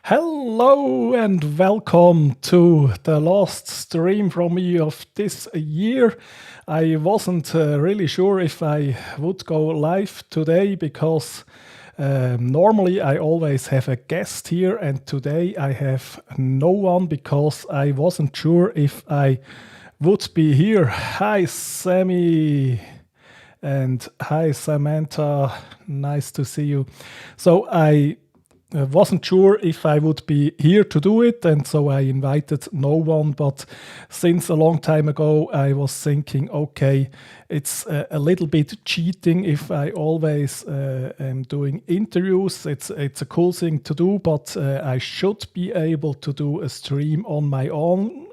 Hello and welcome to the last stream from me of this year. I wasn't really sure if I would go live today because normally I always have a guest here, and today I have no one because I wasn't sure if I would be here. Hi Sammy and hi Samantha, nice to see you. So I wasn't sure if I would be here to do it, and so I invited no one. But since a long time ago, I was thinking, okay, it's a little bit cheating if I always am doing interviews. It's a cool thing to do, but I should be able to do a stream on my own.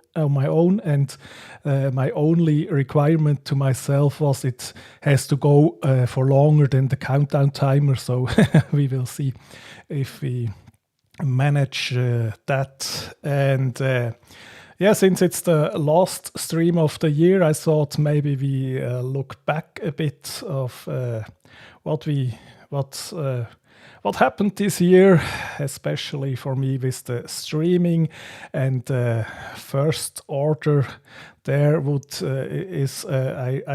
And my only requirement to myself was it has to go for longer than the countdown timer. So we will see if we manage that. And yeah, since it's the last stream of the year, I thought maybe we look back a bit of what we what happened this year, especially for me with the streaming. And first order there I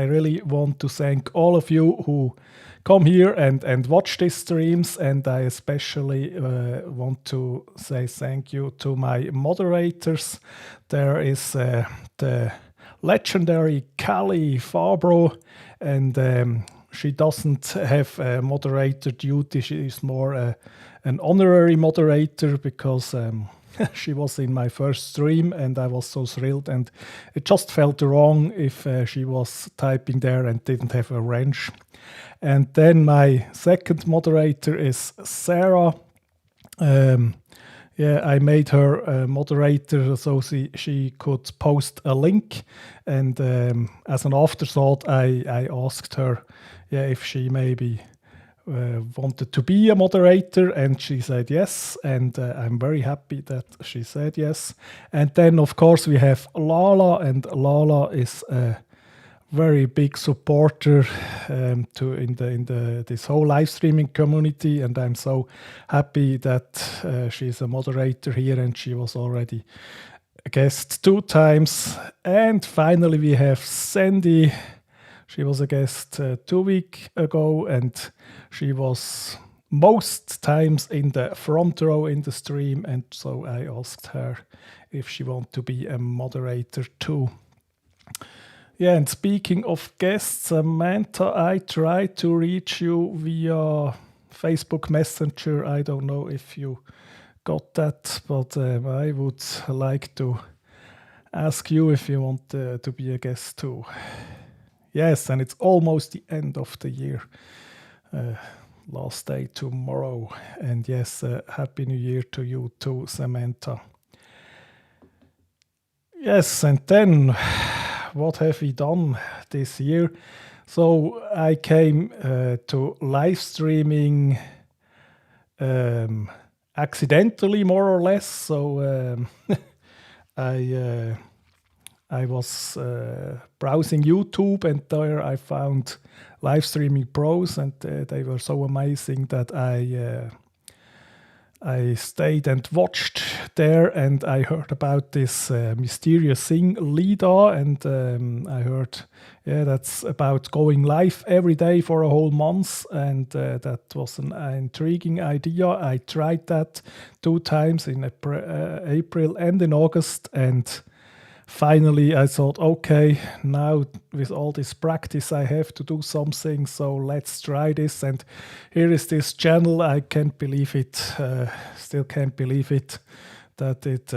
really want to thank all of you who come here and watch these streams, and I especially want to say thank you to my moderators. There is the legendary Callie Fabro, and she doesn't have moderator duty. She is more an honorary moderator because she was in my first stream and I was so thrilled, and it just felt wrong if she was typing there and didn't have a wrench. And then my second moderator is Sarah. I made her a moderator so she could post a link, and as an afterthought I asked her if she maybe wanted to be a moderator, and she said yes, and I'm very happy that she said yes. And then of course we have Lala, and Lala is a very big supporter in this whole live streaming community, and I'm so happy that she's a moderator here, and she was already a guest 2 times. And finally we have Sandy. She was a guest 2 weeks ago, and she was most times in the front row in the stream, and so I asked her if she wanted to be a moderator too. Yeah, and speaking of guests, Samantha, I tried to reach you via Facebook Messenger. I don't know if you got that, but I would like to ask you if you want to be a guest too. Yes, and it's almost the end of the year. Last day tomorrow. And yes, Happy New Year to you too, Samantha. Yes, and then what have we done this year? So I came to live streaming accidentally, more or less. So I was browsing YouTube, and there I found live streaming pros, and they were so amazing that I stayed and watched there, and I heard about this mysterious thing, LIDA, and I heard, that's about going live every day for a whole month, and that was an intriguing idea. I tried that 2 times in April and in August, and finally I thought, okay, now with all this practice I have to do something, so let's try this. And here is this channel. I can't believe it, still can't believe it, that it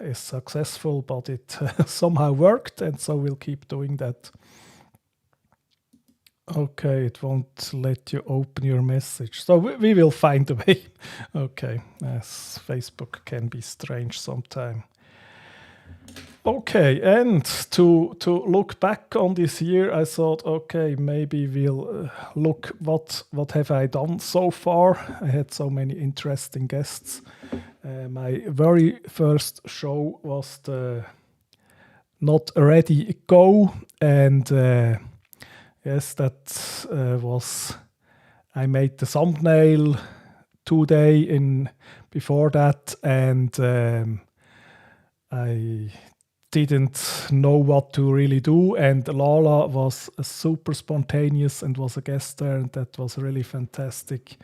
is successful, but it somehow worked, and so we'll keep doing that. Okay, it won't let you open your message, so we will find a way. Okay, yes, Facebook can be strange sometime. Okay, and to look back on this year, I thought, okay, maybe we'll look what have I done so far. I had so many interesting guests. My very first show was the Not Ready Go, and yes, that was, I made the thumbnail 2 days before that, and I didn't know what to really do, and Lala was super spontaneous and was a guest there, and that was really fantastic.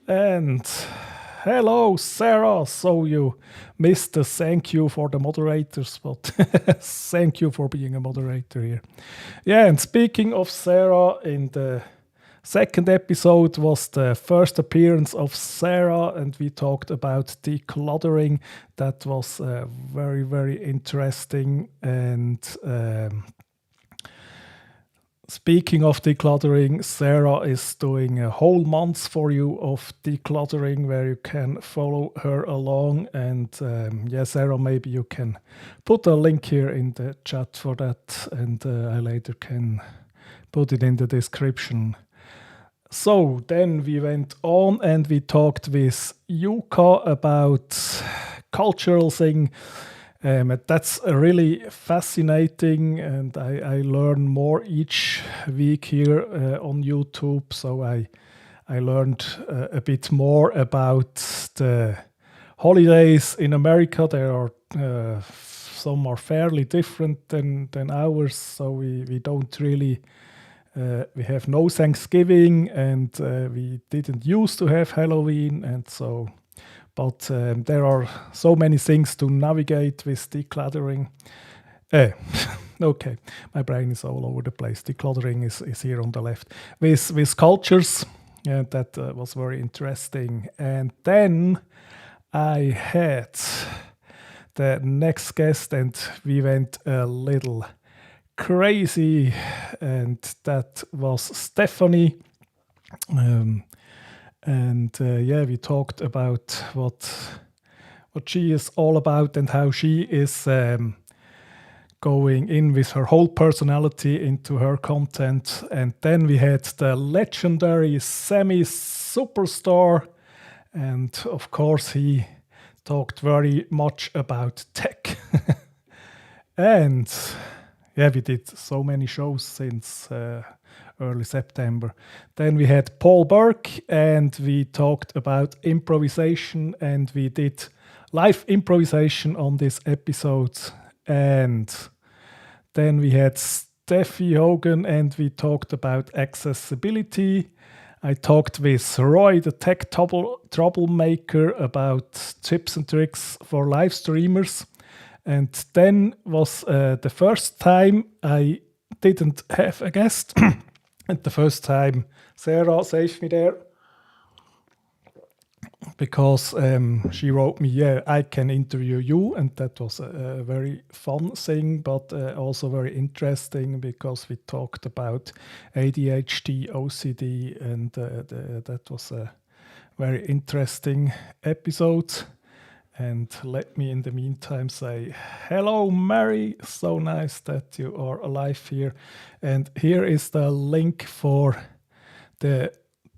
And hello, Sarah. So you missed the thank you for the moderators, but thank you for being a moderator here. Yeah, and speaking of Sarah, in the second episode was the first appearance of Sarah, and we talked about decluttering. That was very, very interesting. And speaking of decluttering, Sarah is doing a whole month for you of decluttering, where you can follow her along. And Sarah, maybe you can put a link here in the chat for that, and I later can put it in the description. So then we went on and we talked with Yuka about cultural thing. That's really fascinating, and I learn more each week here on YouTube. So I I learned a bit more about the holidays in America. There are some are fairly different than ours, so we don't really we have no Thanksgiving, and we didn't used to have Halloween, and so. But there are so many things to navigate with decluttering. Okay, my brain is all over the place. Decluttering is here on the left. With cultures, that was very interesting. And then I had the next guest, and we went a little crazy, and that was Stephanie. We talked about what she is all about and how she is going in with her whole personality into her content. And then we had the legendary Sammy superstar, and of course he talked very much about tech. And we did so many shows since early September. Then we had Paul Burke, and we talked about improvisation, and we did live improvisation on this episode. And then we had Steffi Hogan, and we talked about accessibility. I talked with Roy, the tech troublemaker, about tips and tricks for live streamers. And then was the first time I didn't have a guest. And the first time Sarah saved me there, because she wrote me, I can interview you, and that was a very fun thing, but also very interesting, because we talked about ADHD, OCD, and that was a very interesting episode. And let me in the meantime say hello, Mary. So nice that you are alive here. And here is the link for the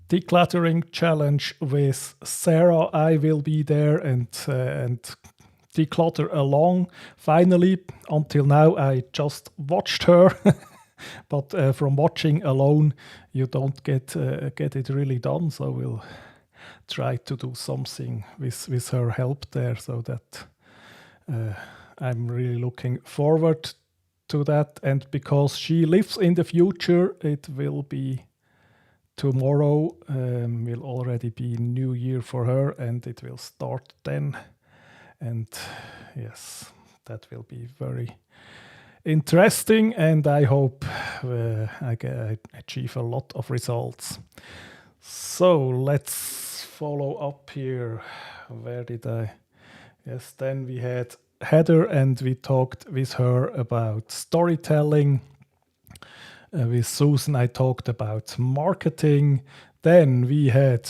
decluttering challenge with Sarah. I will be there and declutter along. Finally, until now I just watched her, but from watching alone you don't get it really done. So we'll try to do something with her help there, so that I'm really looking forward to that. And because she lives in the future, it will be tomorrow, will already be New Year for her, and it will start then. And yes, that will be very interesting, and I hope I achieve a lot of results. So let's follow up here. Where did I? Yes, then we had Heather, and we talked with her about storytelling. With Susan, I talked about marketing. Then we had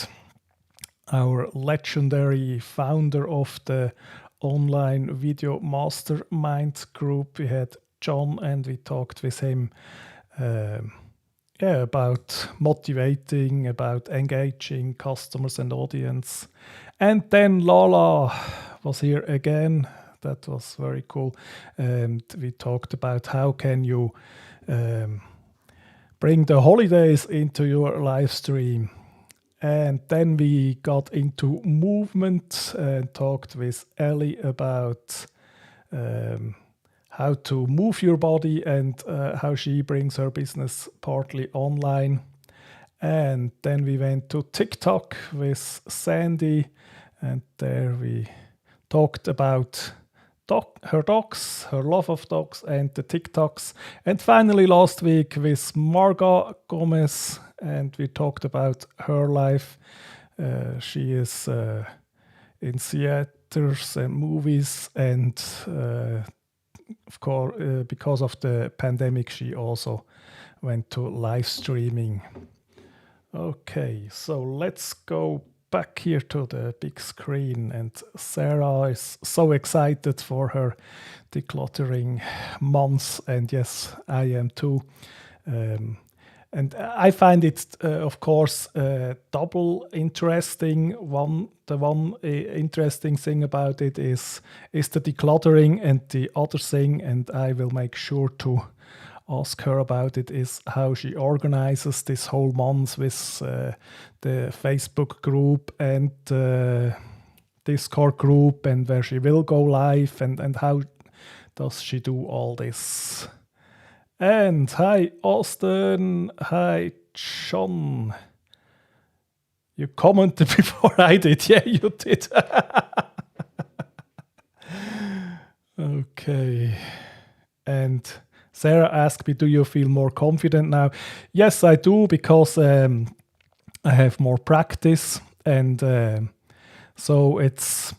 our legendary founder of the online video mastermind group. We had John, and we talked with him about motivating, about engaging customers and audience. And then Lola was here again. That was very cool. And we talked about how can you bring the holidays into your live stream. And then we got into movement and talked with Ellie about how to move your body, and how she brings her business partly online. And then we went to TikTok with Sandy, and there we talked about her dogs, her love of dogs, and the TikToks. And finally last week with Marga Gomez, and we talked about her life. She is in theaters and movies, and of course, because of the pandemic, she also went to live streaming. Okay, so let's go back here to the big screen. And Sarah is so excited for her decluttering months, and yes, I am too. And I find it, of course, double interesting. The one interesting thing about it is the decluttering, and the other thing, and I will make sure to ask her about it is how she organizes this whole month with the Facebook group and Discord group, and where she will go live, and how does she do all this. And hi Austin, hi John. You commented before I did. Yeah, you did. Okay. And Sarah asked me, do you feel more confident now? Yes, I do, because I have more practice, and so it's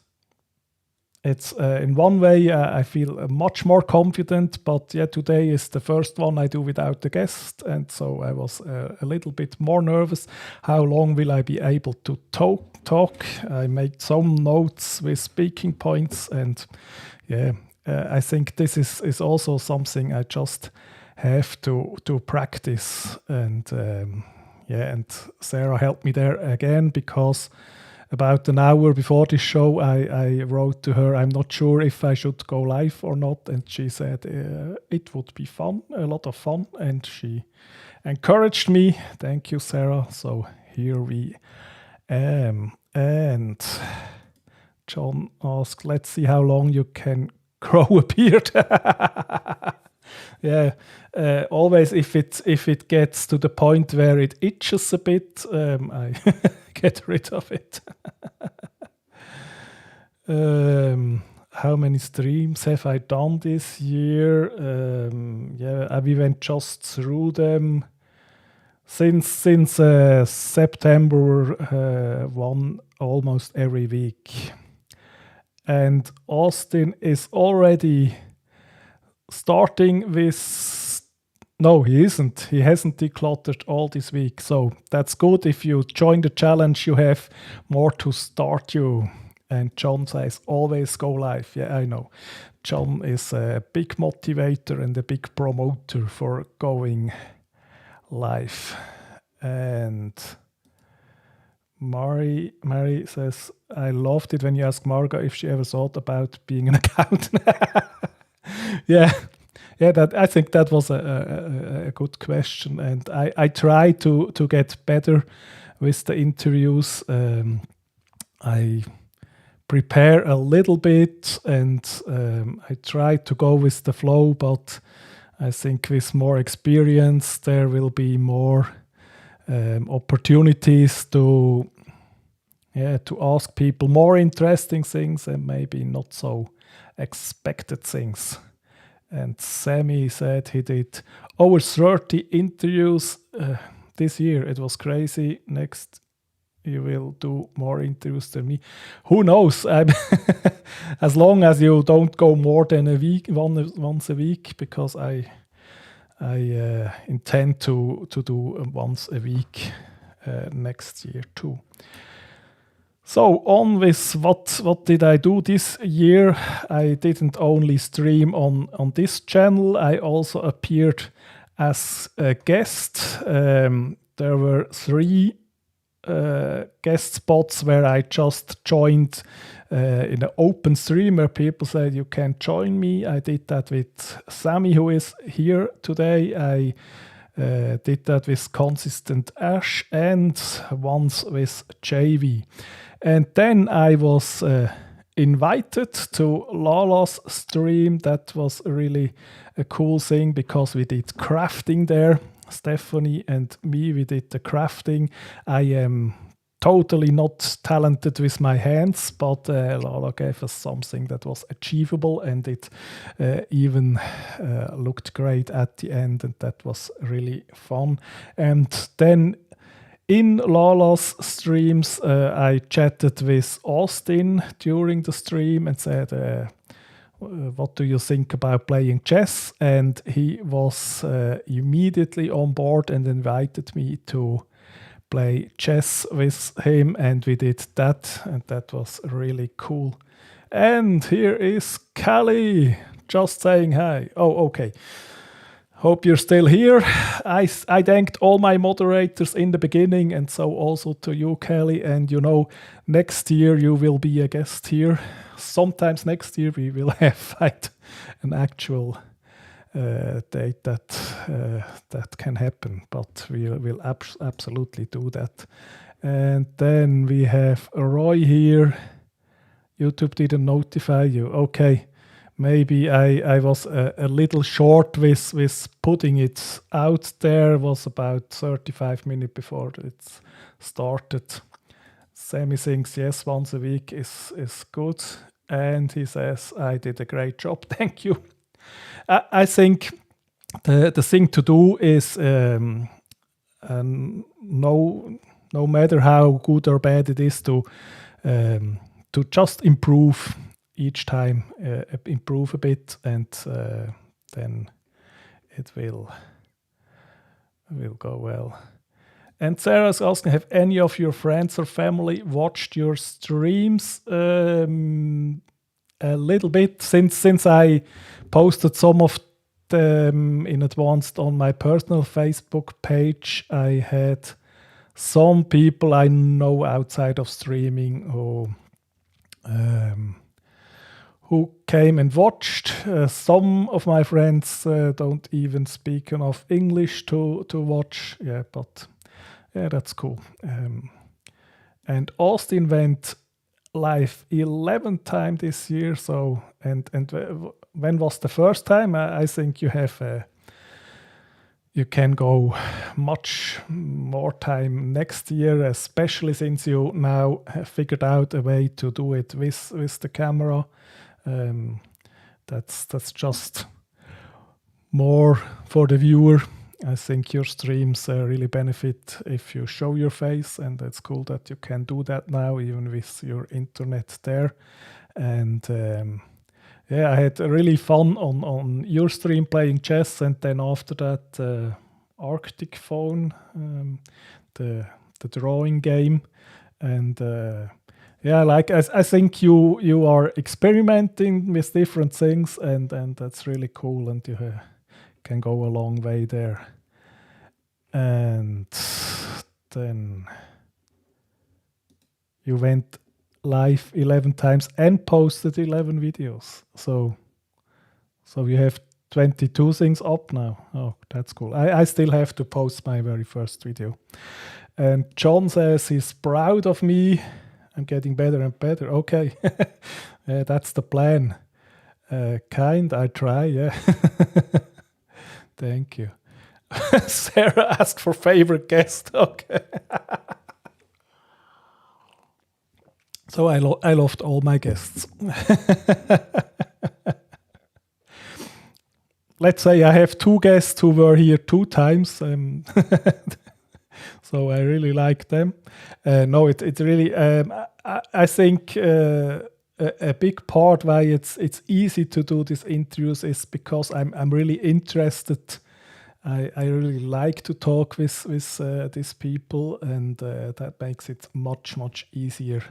in one way I feel much more confident, but yeah, today is the first one I do without the guest, and so I was a little bit more nervous. How long will I be able to talk? I made some notes with speaking points, and yeah, I think this is also something I just have to practice, and yeah, and Sarah helped me there again, because about an hour before this show, I wrote to her, I'm not sure if I should go live or not. And she said it would be fun, a lot of fun. And she encouraged me. Thank you, Sarah. So here we am. And John asked, let's see how long you can grow a beard. Yeah, always if it gets to the point where it itches a bit, I get rid of it. How many streams have I done this year? Yeah, we went just through them. Since September, one almost every week. And Austin is already starting with... No, he isn't. He hasn't decluttered all this week. So that's good. If you join the challenge, you have more to start you. And John says, always go live. Yeah, I know. John is a big motivator and a big promoter for going live. And Mary says, I loved it when you asked Margot if she ever thought about being an accountant. Yeah, that I think that was a good question, and I try to get better with the interviews. I prepare a little bit, and I try to go with the flow, but I think with more experience there will be more opportunities to ask people more interesting things and maybe not so expected things. And Sammy said he did over 30 interviews this year. It was crazy. Next, you will do more interviews than me. Who knows? As long as you don't go more than a week, once a week, because I intend to do once a week next year too. So on with what did I do this year? I didn't only stream on this channel. I also appeared as a guest. There were 3 guest spots where I just joined in an open stream where people said you can join me. I did that with Sammy, who is here today. I did that with Consistent Ash and once with JV. And then I was invited to Lala's stream. That was really a cool thing because we did crafting there. Stephanie and me, we did the crafting. I am totally not talented with my hands, but Lala gave us something that was achievable, and it even looked great at the end, and that was really fun. And then in Lala's streams, I chatted with Austin during the stream and said, what do you think about playing chess? And he was immediately on board and invited me to play chess with him, and we did that, and that was really cool. And here is Callie, just saying hi. Oh, okay. Hope you're still here. I thanked all my moderators in the beginning, and so also to you, Kelly. And next year you will be a guest here. Sometimes next year we will have an actual date that can happen, but we'll absolutely do that. And then we have Roy here. YouTube didn't notify you. Okay, maybe I was a little short with putting it out there. It was about 35 minutes before it started. Sammy thinks yes, once a week is good, and he says I did a great job. Thank you. I think the thing to do is no matter how good or bad it is to just improve each time, improve a bit, and then it will go well. And Sarah's asking, have any of your friends or family watched your streams? A little bit, since I posted some of them in advance on my personal Facebook page. I had some people I know outside of streaming who came and watched. Some of my friends don't even speak enough English to watch. Yeah, but yeah, that's cool. And Austin went live 11th time this year. So and when was the first time? I think you have you can go much more time next year, especially since you now have figured out a way to do it with the camera. That's just more for the viewer. I think your streams really benefit if you show your face, and it's cool that you can do that now, even with your internet there. And yeah, I had really fun on your stream playing chess, and then after that, Arctic Phone, the drawing game, and yeah, like I think you are experimenting with different things, and that's really cool, and you can go a long way there. And then you went live 11 times and posted 11 videos. So you have 22 things up now. Oh, that's cool. I still have to post my very first video. And John says he's proud of me. I'm getting better and better. Okay, that's the plan. I try, yeah. Thank you. Sarah asked for favorite guest. Okay. So I loved all my guests. Let's say I have 2 guests who were here 2 times. So I really like them. No, it really. I think a big part why it's easy to do these interviews is because I'm really interested. I really like to talk with these people, and that makes it much easier.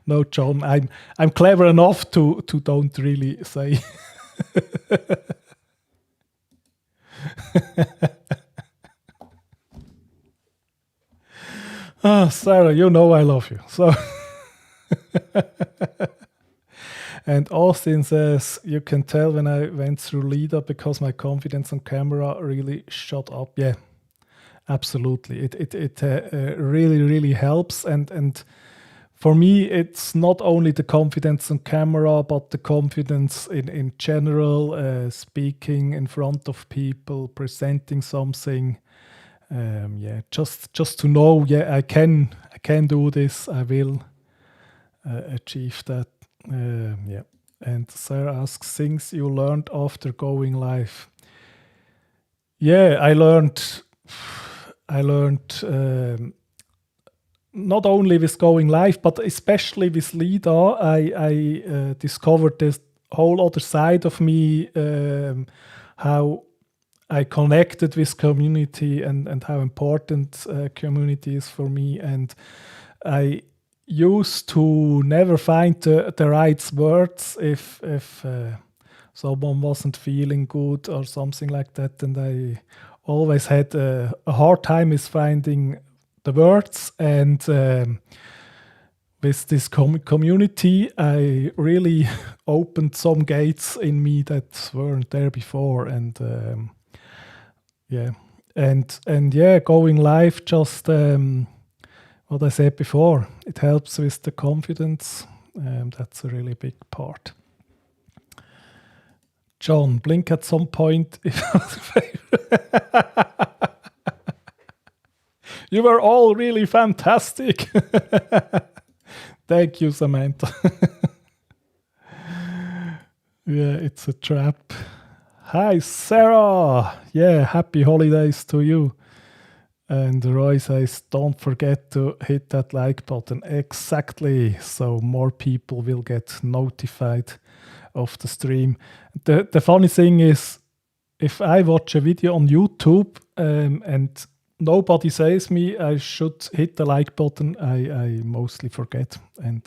No, John, I'm clever enough to don't really say. Sarah, you know I love you. So, and Austin says, you can tell when I went through lead-up because my confidence on camera really shot up. Yeah, absolutely. It really helps. And for me, it's not only the confidence on camera, but the confidence in general, speaking in front of people, presenting something. Yeah, just to know, yeah, I can do this. I will achieve that. Yeah. And Sarah asks, things you learned after going live. Yeah, I learned not only with going live, but especially with Lida. I discovered this whole other side of me, how I connected with community and how important community is for me. And I used to never find the right words if someone wasn't feeling good or something like that. And I always had a hard time with finding the words. And with this community, I really opened some gates in me that weren't there before, and yeah, and yeah, going live just what I said before. It helps with the confidence. That's a really big part. John, blink at some point. You were all really fantastic. Thank you, Samantha. Yeah, it's a trap. Hi, Sarah. Yeah, happy holidays to you. And Roy says, don't forget to hit that like button. Exactly. So more people will get notified of the stream. The funny thing is, if I watch a video on YouTube and nobody says me I should hit the like button, I mostly forget. And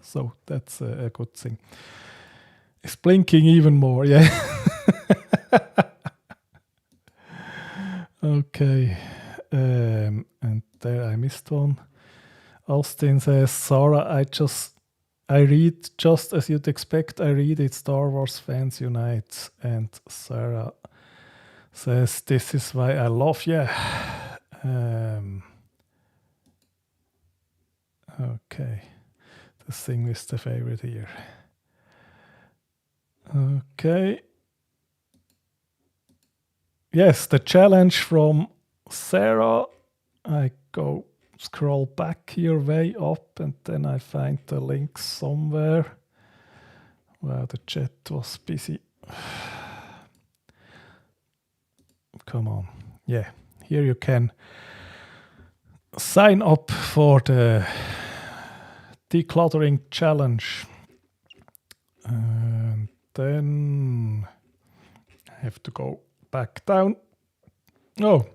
so that's a good thing. It's blinking even more, yeah. Okay. And there I missed one. Austin says, Sarah, I read just as you'd expect. I read it. Star Wars fans unite. And Sarah says, this is why I love you. Okay. The thing with the favorite here. Okay. Yes, the challenge from Sarah. I go scroll back here way up and then I find the link somewhere. Wow, the chat was busy. Come on. Yeah, here you can sign up for the decluttering challenge. And then I have to go back down. Oh.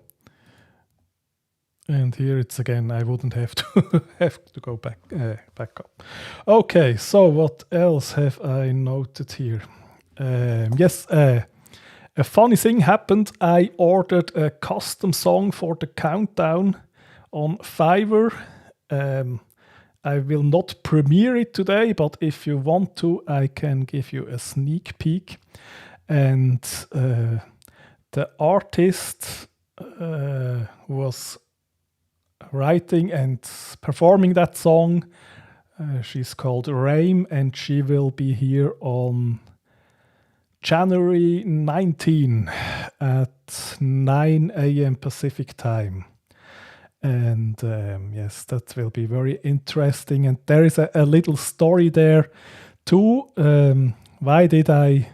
And here it's again, I wouldn't have to go back up. Okay, so what else have I noted here? Yes, a funny thing happened. I ordered a custom song for the countdown on Fiverr. I will not premiere it today, but if you want to, I can give you a sneak peek. And the artist was writing and performing that song. She's called Raim, and she will be here on January 19 at 9 a.m. Pacific time. And yes, that will be very interesting. And there is a little story there too. Why did I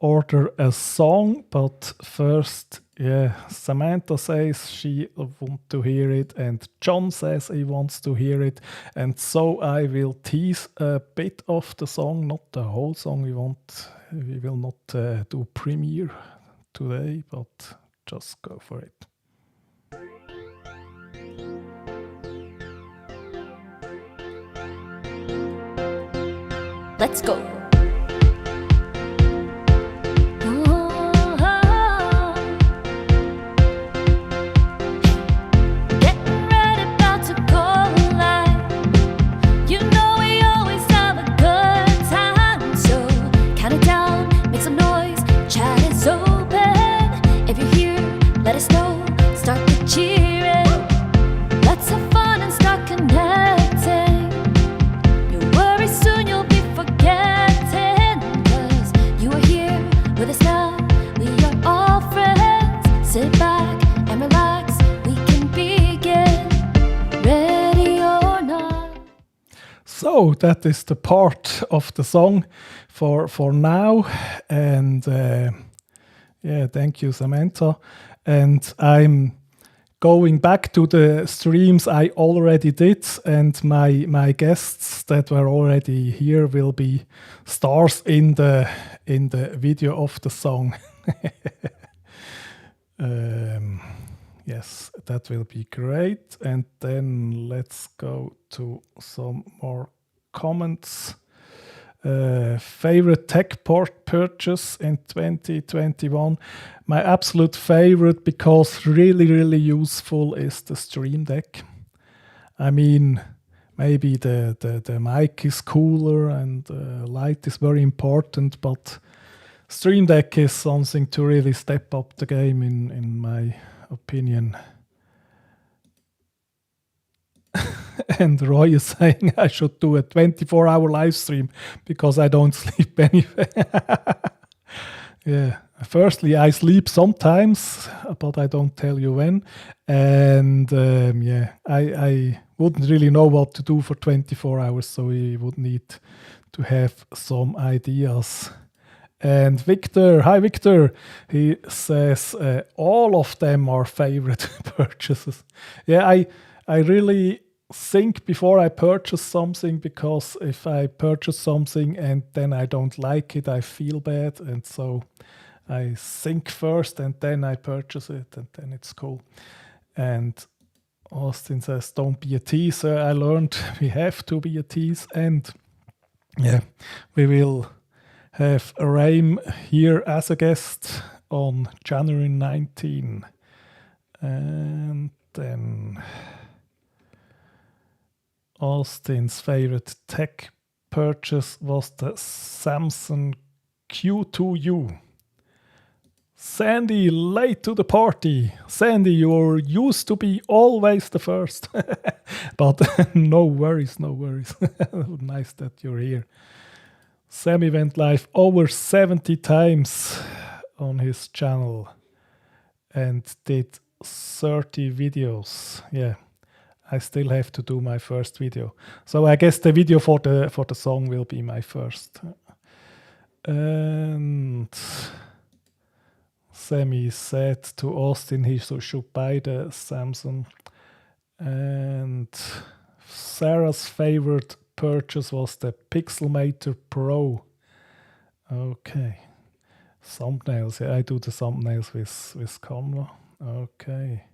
order a song? But first, yeah, Samantha says she wants to hear it, and John says he wants to hear it. And so I will tease a bit of the song, not the whole song. We will not do premiere today, but just go for it. Let's go. So that is the part of the song for now. And yeah, thank you, Samantha. And I'm going back to the streams I already did, and my guests that were already here will be stars in the video of the song. Yes, that will be great. And then let's go to some more comments. Favorite tech purchase in 2021. My absolute favorite, because really useful, is the Stream Deck. I mean, maybe the mic is cooler and light is very important, but Stream Deck is something to really step up the game in my opinion. And Roy is saying I should do a 24-hour live stream because I don't sleep anyway. Yeah. Firstly, I sleep sometimes, but I don't tell you when. And yeah, I wouldn't really know what to do for 24 hours, so we would need to have some ideas. And Victor, hi Victor, he says all of them are favorite purchases. Yeah, I really think before I purchase something, because if I purchase something and then I don't like it, I feel bad, and so I think first and then I purchase it, and then it's cool. And Austin says, don't be a teaser. I learned we have to be a tease. And yeah, we will have Raim here as a guest on January 19. And then Austin's favorite tech purchase was the Samsung Q2U. Sandy, late to the party. Sandy, you're used to be always the first. But no worries, no worries. Nice that you're here. Sammy went live over 70 times on his channel and did 30 videos. Yeah, I still have to do my first video. So I guess the video for the song will be my first. And Sammy said to Austin he should buy the Samsung. And Sarah's favorite purchase was the Pixelmator Pro. Okay. Thumbnails. Yeah, I do the thumbnails with Canva. Okay.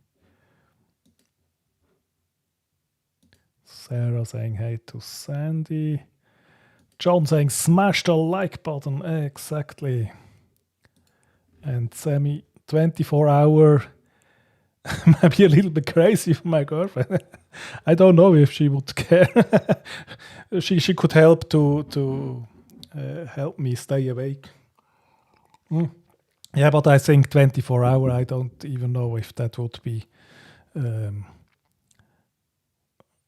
Sarah saying hey to Sandy. John saying smash the like button. Exactly. And Sammy, 24-hour, maybe a little bit crazy for my girlfriend. I don't know if she would care. she could help to help me stay awake. Yeah, but I think 24-hour, I don't even know if that would be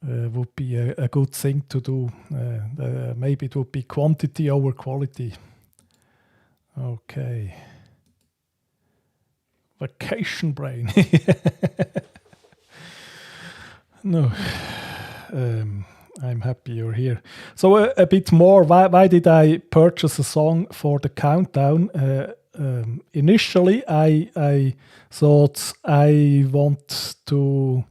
a good thing to do. Maybe it would be quantity over quality. Okay. Vacation brain. No. I'm happy you're here. So a bit more, why did I purchase a song for the countdown? Initially, I thought I want to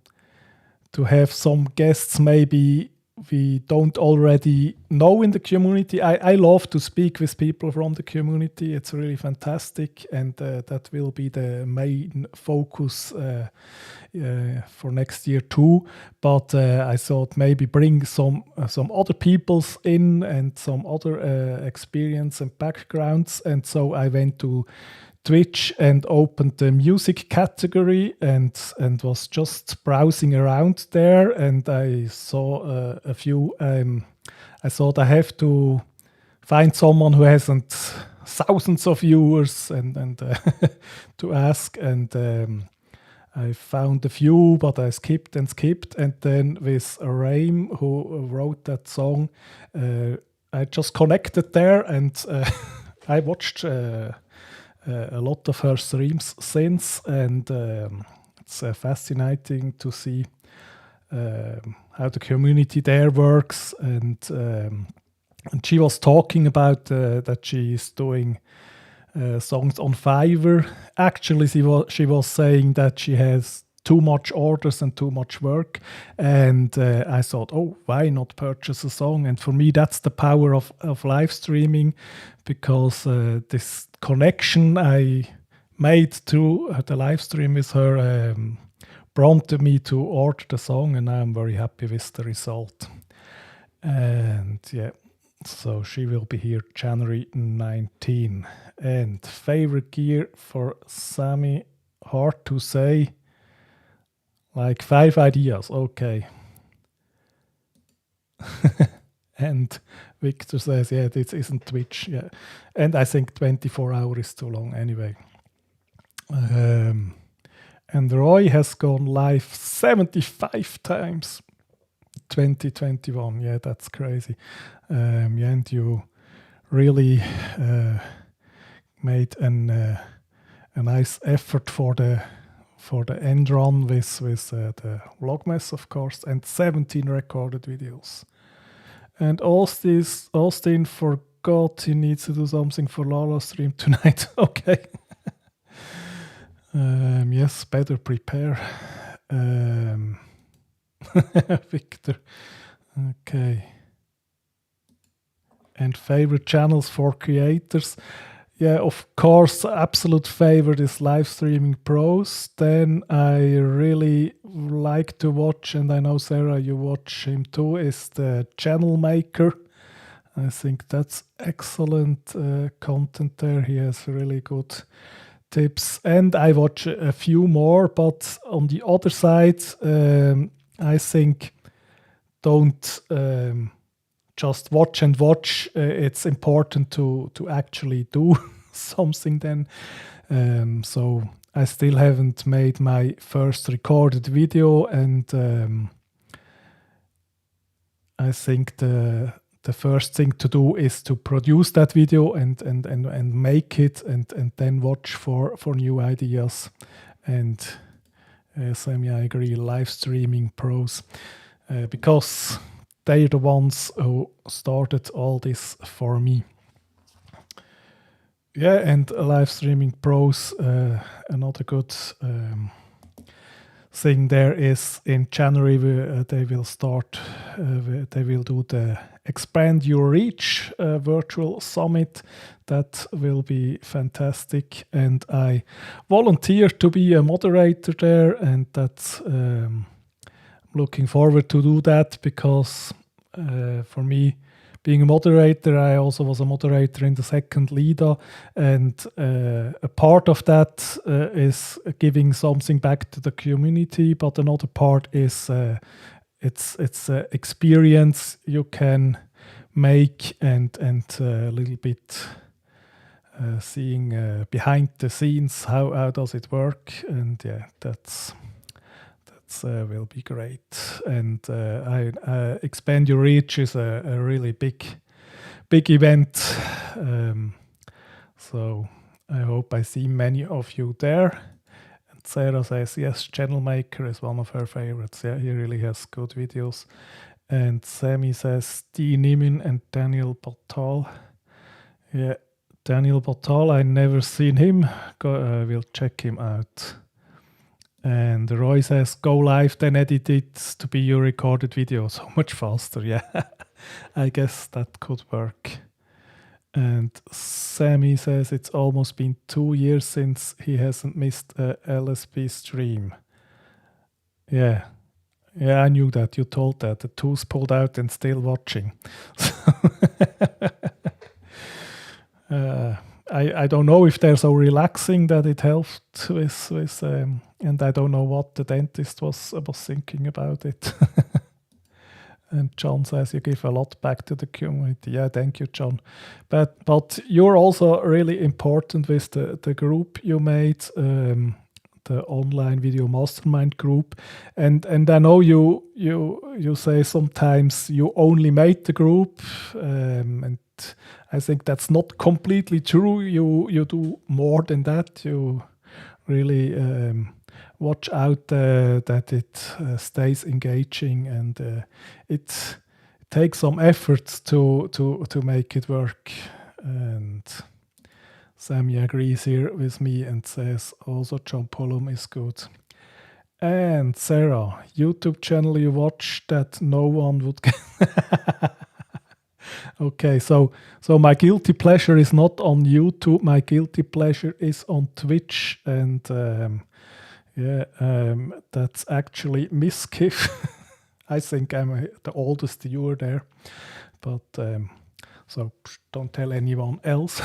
have some guests maybe we don't already know in the community. I love to speak with people from the community. It's really fantastic, and that will be the main focus for next year too. But I thought maybe bring some other peoples in and some other experience and backgrounds. And so I went to Twitch and opened the music category and was just browsing around there, and I saw a few. I thought I have to find someone who hasn't thousands of viewers and to ask, and I found a few, but I skipped, and then with Raim, who wrote that song, I just connected there, and I watched a lot of her streams since, and it's fascinating to see how the community there works. And she was talking about that she is doing songs on Fiverr. Actually, she was saying that she has too much orders and too much work, and I thought, oh, why not purchase a song? And for me, that's the power of live streaming, because this connection I made through the live stream with her prompted me to order the song, and I'm very happy with the result. And yeah, so she will be here January 19. And favorite gear for Sammy, hard to say. Like 5 ideas, okay. And Victor says, yeah, this isn't Twitch. Yeah, and I think 24 hours is too long anyway. And Roy has gone live 75 times. 2021. Yeah, that's crazy. Yeah, and you really made a nice effort for the end run with the Vlogmas, of course, and 17 recorded videos. And Austin forgot he needs to do something for Lala's stream tonight. Okay. Yes, better prepare. Victor. Okay. And favorite channels for creators. Yeah, of course, absolute favorite is Live Streaming Pros. Then I really like to watch, and I know Sarah, you watch him too, is the Channelmaker. I think that's excellent content there. He has really good tips. And I watch a few more, but on the other side, I think don't just watch and watch. It's important to actually do something then. So I still haven't made my first recorded video, and I think the first thing to do is to produce that video and make it and then watch for new ideas. And Sammy, I agree, live streaming pros, because they're the ones who started all this for me. Yeah, and live streaming pros, another good thing there is in January they will start, they will do the Expand Your Reach virtual summit. That will be fantastic, and I volunteer to be a moderator there, and that's looking forward to do that, because for me, being a moderator, I also was a moderator in the second LIDA, and a part of that is giving something back to the community, but another part is it's experience you can make, and a little bit seeing behind the scenes, how does it work, and yeah, that's will be great. And I Expand Your Reach is a really big event, so I hope I see many of you there. And Sarah says yes, Channelmaker is one of her favorites. Yeah, he really has good videos. And Sammy says Steve Nimin and Daniel Batal. Yeah, Daniel Batal, I never seen him. We'll check him out. And Roy says, go live, then edit it to be your recorded video. So much faster, yeah. I guess that could work. And Sammy says, it's almost been 2 years since he hasn't missed a LSP stream. Yeah. Yeah, I knew that. You told that. The tooth pulled out and still watching. I don't know if they're so relaxing that it helped with and I don't know what the dentist was thinking about it. And John says you give a lot back to the community. Yeah, thank you, John. But you're also really important with the group you made, the online video mastermind group, and I know you say sometimes you only made the group, and I think that's not completely true. You do more than that. You really watch out that it stays engaging, and it takes some efforts to make it work. And Sammy agrees here with me and says also John Pullum is good. And Sarah, YouTube channel you watch that no one would get. Okay, so my guilty pleasure is not on YouTube. My guilty pleasure is on Twitch, and that's actually Miskiff. I think I'm the oldest viewer there, but so don't tell anyone else.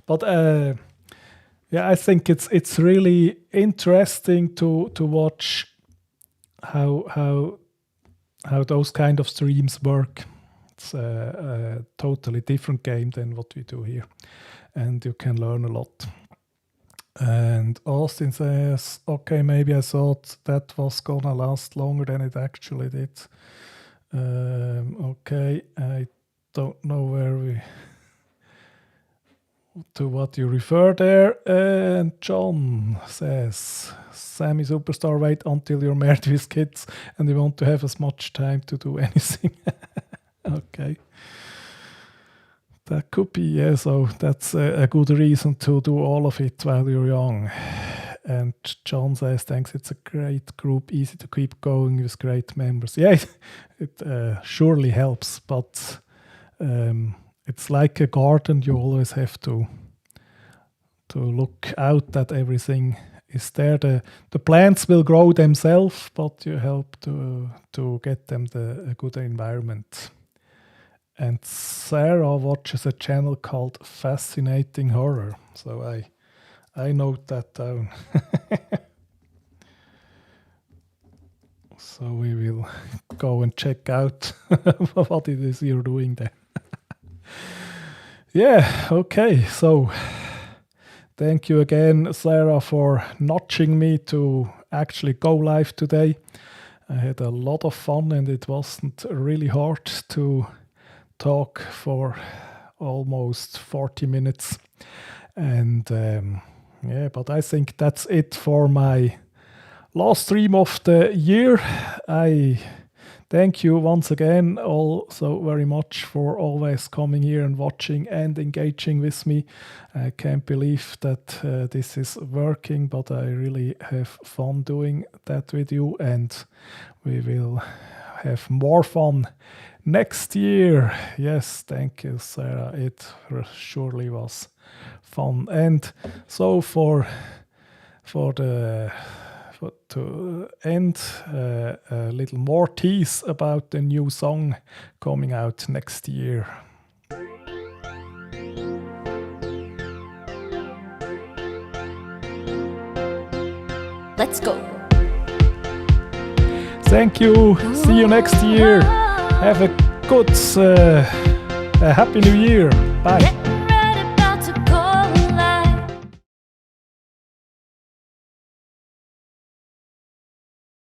But I think it's really interesting to watch how how those kind of streams work. It's a totally different game than what we do here, and you can learn a lot. And Austin says, okay, maybe I thought that was gonna last longer than it actually did. Okay, I don't know to what you refer there. And John says, Sammy Superstar, wait until you're married with kids and you want to have as much time to do anything. Okay. That could be, yeah, so that's a good reason to do all of it while you're young. And John says, thanks, it's a great group, easy to keep going with great members. Yeah, it surely helps, but it's like a garden. You always have to look out that everything is there. The plants will grow themselves, but you help to get them a good environment. And Sarah watches a channel called Fascinating Horror. So I note that down. So we will go and check out what it is you're doing there. Yeah, okay. So thank you again, Sarah, for nudging me to actually go live today. I had a lot of fun and it wasn't really hard to talk for almost 40 minutes. And yeah, but I think that's it for my last stream of the year. I thank you once again also very much for always coming here and watching and engaging with me. I can't believe that this is working, but I really have fun doing that with you, and we will have more fun next year. Yes, thank you, Sarah. It surely was fun. And so to end, a little more tease about the new song coming out next year. Let's go. Thank you. See you next year. Have a good, a happy new year. Bye.